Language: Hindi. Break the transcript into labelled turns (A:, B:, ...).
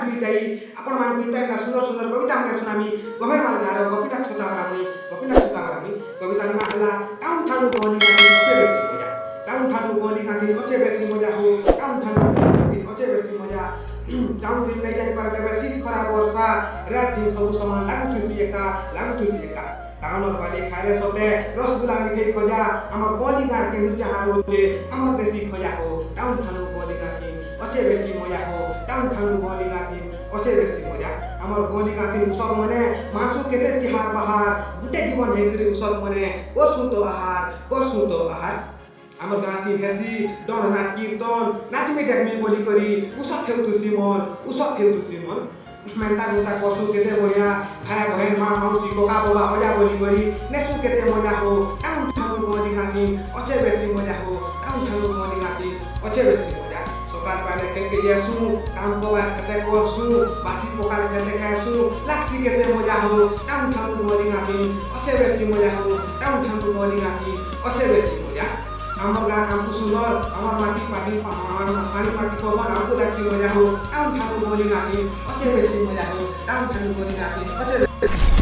A: जुई जाई आपण मान इतना सुंदर सुंदर कविता हमने सुनामी गमेर माल गारो गोपीनाथ छतावरामी कविता ना हला टाउन ठानु गोली गाथी अच्छे बेसी मजा टाउन ठानु गोली गाथी अच्छे बेसी मजा हो टाउन ठानु गोली अच्छे बेसी मजा टाउन दिन नहीं जानी पर बेसी खराब वर्षा रात दिन सब समान लागुथुसी एका टाउन और वाले खाइले सबे रसगुल्ला मिठाई खोजा हमर गोली गार के नीचे हार होचे हमर देसी खोजा हो टाउन ठानु गोली गाथी अच्छे बेसी मजा हो टाउन ठानु गोली गाथी अच्छे बेसी मजा हमर गोली गाथी उसब मने मासु केते तिहार बहार गुटे जीवन हेकरी उसब मने करसु तो आहार हमर गाथी भेसी डन नाट कीर्तन नाचमी डेकमी बोली करी उसब खेउतु सिमन मेंता गुता करसु केते बढ़िया भाई बहन माँ मौसी कोका बोबा ओजा बोली करी नेसु केते मजा हो टाउन ठानु गोली गाथी अच्छे बेसी मजा हो टाउन ठानु गोली गाथी अच्छे बेसी मजा सकाल पाले खेल के जेसु काम को खेते करसु बासी पोकाल खेते खासु लाक्सी केते मजा हो टाउन ठानु गोली गाथी अच्छे बेसी मजा हो टाउन ठानु गोली गाथी अच्छे बेसी मजा हमर गाँ हमको सुंदर हमर माटी पानी पाटी पवन हमको लाक्सी मजा हो टाउन ठानु गोली गाथी अच्छे बेसी मजा हो टाउन ठानु गोली गाथी अच्छे